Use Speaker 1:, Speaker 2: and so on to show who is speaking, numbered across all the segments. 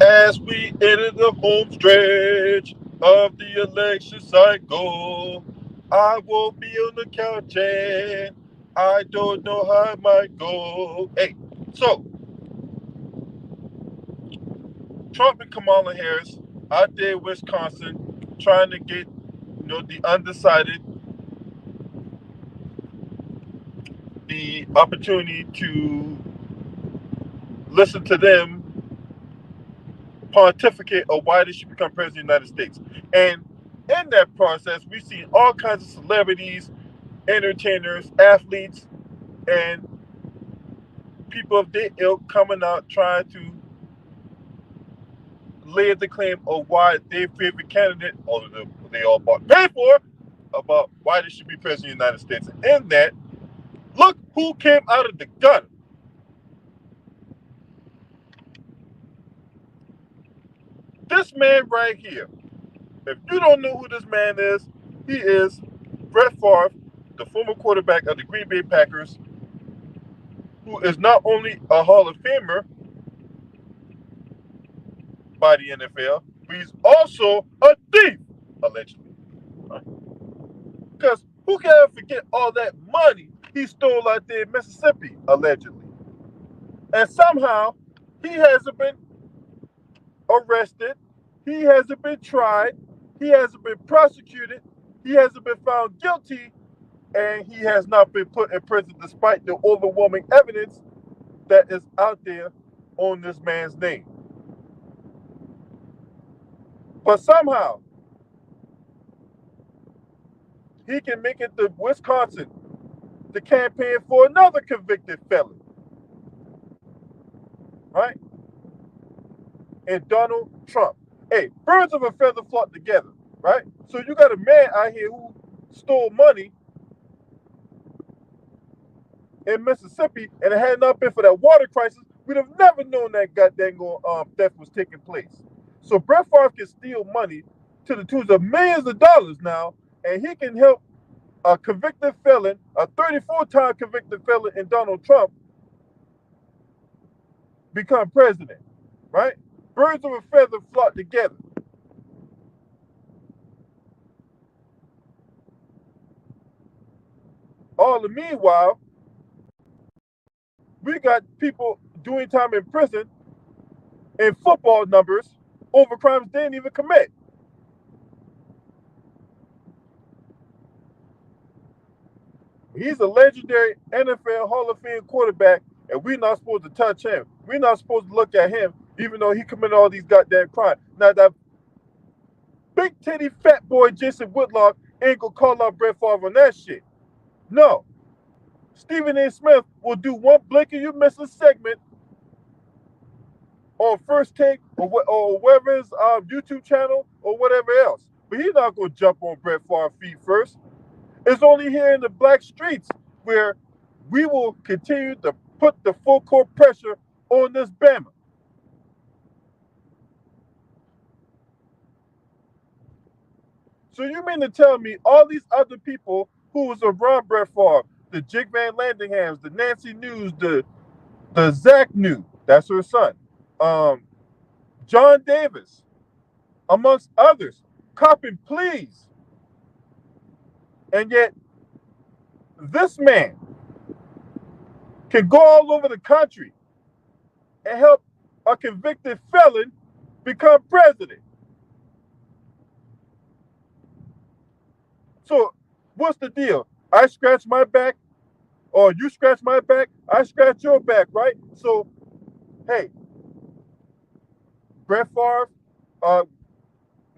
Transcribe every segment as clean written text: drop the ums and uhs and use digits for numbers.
Speaker 1: As we enter the home stretch of the election cycle, I will be on the couch and I don't know how it might go. Hey, so Trump and Kamala Harris out there in Wisconsin trying to get the undecided the opportunity to listen to them pontificate of why they should become president of the United States. And in that process, we've seen all kinds of celebrities, entertainers, athletes, and people of their ilk coming out trying to lay the claim of why their favorite candidate, although they all bought paid for, about why they should be president of the United States. And in that, look who came out of the gutter. This man right here. If you don't know who this man is, he is Brett Favre, the former quarterback of the Green Bay Packers, who is not only a Hall of Famer by the NFL, but he's also a thief, allegedly. Because who can ever forget all that money he stole out there in Mississippi, allegedly? And somehow he hasn't been arrested, he hasn't been tried, he hasn't been prosecuted, he hasn't been found guilty, and he has not been put in prison despite the overwhelming evidence that is out there on this man's name. But somehow, he can make it to Wisconsin to campaign for another convicted felon, right? And Donald Trump. Hey, birds of a feather flock together, right? So you got a man out here who stole money in Mississippi, and it had not been for that water crisis, we'd have never known that goddamn theft was taking place. So Brett Favre can steal money to the tunes of millions of dollars now, and he can help a convicted felon, a 34-time convicted felon in Donald Trump, become president, right? Birds of a feather flock together. All the meanwhile, we got people doing time in prison in football numbers over crimes they didn't even commit. He's a legendary NFL Hall of Fame quarterback, and we're not supposed to touch him. We're not supposed to look at him, even though he committed all these goddamn crimes. Now, that big titty fat boy Jason Whitlock ain't gonna call out Brett Favre on that shit. No. Stephen A. Smith will do one blink and you miss a segment on First Take or wherever his YouTube channel or whatever else. But he's not gonna jump on Brett Favre's feet first. It's only here in the black streets where we will continue to put the full court pressure on this Bama. So you mean to tell me all these other people who was around Brett Favre, the Jake Van Landinghams, the Nancy News, the Zach New, that's her son, John Davis, amongst others, copping pleas, and yet this man can go all over the country and help a convicted felon become president. So what's the deal? I scratch my back, or you scratch my back, I scratch your back, right? So, hey, Brett Favre,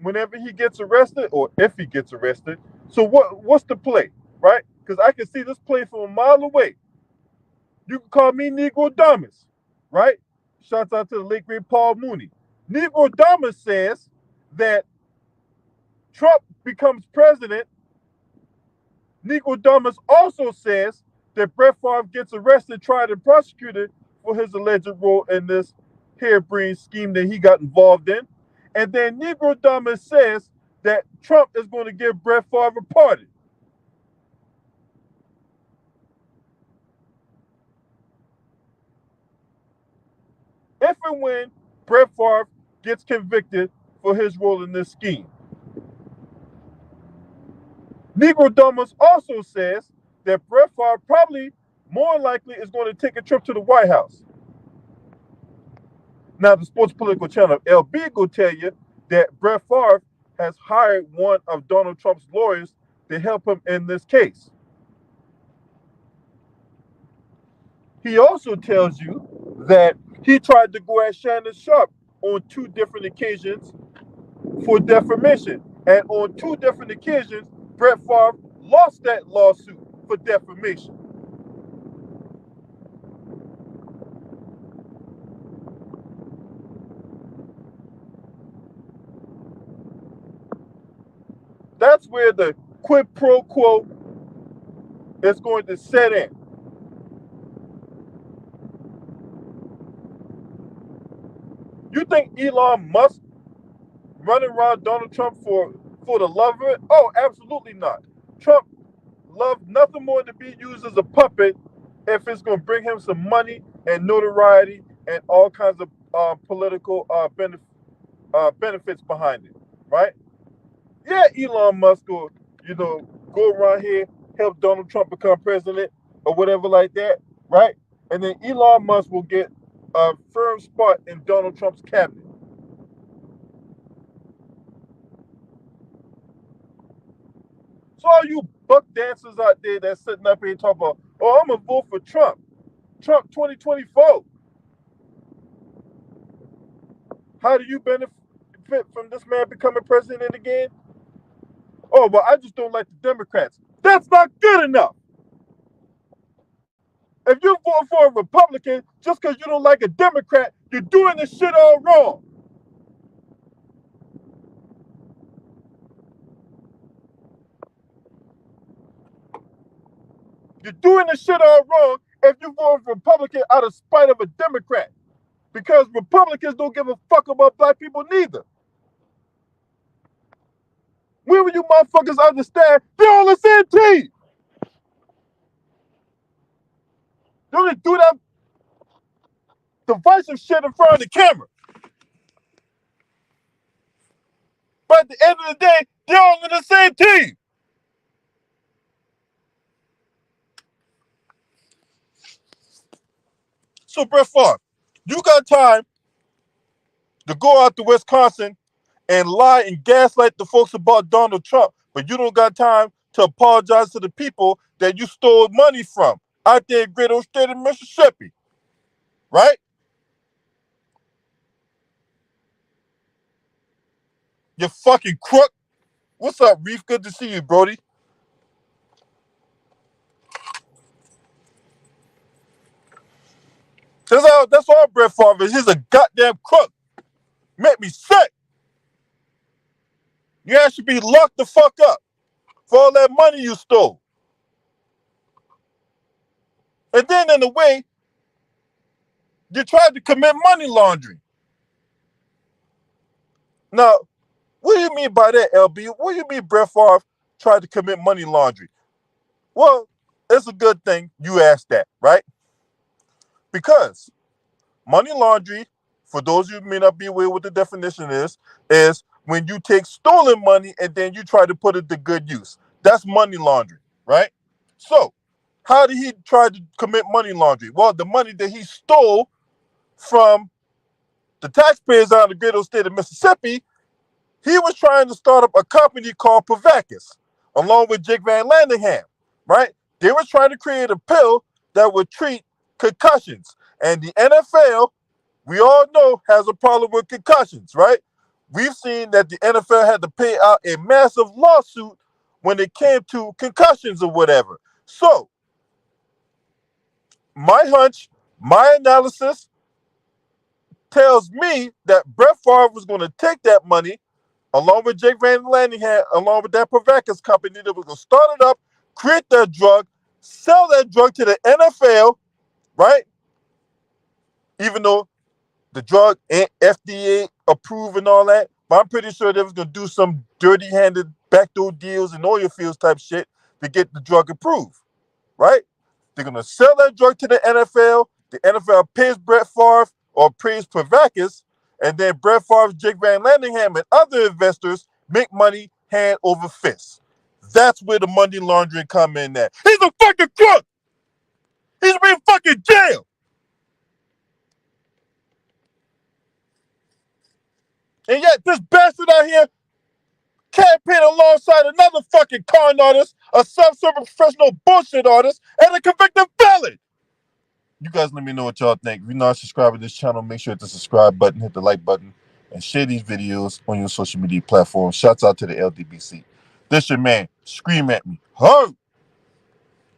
Speaker 1: whenever he gets arrested, or if he gets arrested, so what's the play, right? Because I can see this play from a mile away. You can call me Negro Damas, right? Shouts out to the late great Paul Mooney. Negro Damas says that Trump becomes president. Negro Damas also says that Brett Favre gets arrested, tried, and prosecuted for his alleged role in this harebrained scheme that he got involved in. And then Negro Damas says that Trump is going to give Brett Favre a pardon. If and when Brett Favre gets convicted for his role in this scheme. Negro Domus also says that Brett Favre probably more likely is going to take a trip to the White House. Now, the sports political channel LB will tell you that Brett Favre has hired one of Donald Trump's lawyers to help him in this case. He also tells you that he tried to go at Shannon Sharpe on 2 different occasions for defamation. And on 2 different occasions, Brett Favre lost that lawsuit for defamation. That's where the quid pro quo is going to set in. You think Elon Musk running around Donald Trump for the love of it? Oh, absolutely not. Trump loved nothing more than to be used as a puppet if it's going to bring him some money and notoriety and all kinds of political benefits behind it, right? Yeah, Elon Musk will, go around here, help Donald Trump become president or whatever like that, right? And then Elon Musk will get a firm spot in Donald Trump's cabinet. So all you buck dancers out there that's sitting up here talking about, oh, I'm going to vote for Trump. Trump 2024. How do you benefit from this man becoming president again? Oh, well, I just don't like the Democrats. That's not good enough. If you vote for a Republican just because you don't like a Democrat, you're doing this shit all wrong. You're doing this shit all wrong if you vote for a Republican out of spite of a Democrat. Because Republicans don't give a fuck about black people neither. When will you motherfuckers understand they're on the same team? They only do that divisive shit in front of the camera. But at the end of the day, they're all on the same team. So, Brett Favre, you got time to go out to Wisconsin and lie and gaslight the folks about Donald Trump, but you don't got time to apologize to the people that you stole money from out there in great old state of Mississippi, right? You fucking crook. What's up, Reef? Good to see you, Brody. That's all Brett Favre is. He's a goddamn crook. Make me sick. You should be locked the fuck up for all that money you stole. And then in a way, you tried to commit money laundering. Now, what do you mean by that, LB? What do you mean Brett Favre tried to commit money laundering? Well, it's a good thing you asked that, right? Because money laundering, for those of you who may not be aware what the definition is when you take stolen money and then you try to put it to good use. That's money laundering, right? So, how did he try to commit money laundering? Well, the money that he stole from the taxpayers out of the great old state of Mississippi, he was trying to start up a company called Pavakis, along with Jake Van Landingham, right? They were trying to create a pill that would treat concussions. And the NFL, we all know, has a problem with concussions, right? We've seen that the NFL had to pay out a massive lawsuit when it came to concussions or whatever. So, my hunch, my analysis tells me that Brett Favre was going to take that money along with Jake Van Landingham, along with that Pavakis company that was going to start it up, create that drug, sell that drug to the NFL, right? Even though the drug ain't FDA approved and all that, but I'm pretty sure they was going to do some dirty-handed backdoor deals and oil fields type shit to get the drug approved, right? They're going to sell that drug to the NFL. The NFL pays Brett Favre or pays Pavakis, And then Brett Favre, Jake Van Landingham, and other investors make money hand over fist. That's where the money laundering come in at. He's a fucking crook. He's been fucking jail. And yet this bastard out here campaigning alongside another fucking con artist, a self-serving professional bullshit artist, and a convicted felon. You guys let me know what y'all think. If you're not subscribed to this channel, make sure to hit the subscribe button, hit the like button, and share these videos on your social media platforms. Shouts out to the LDBC. This your man. Scream at me. Ho!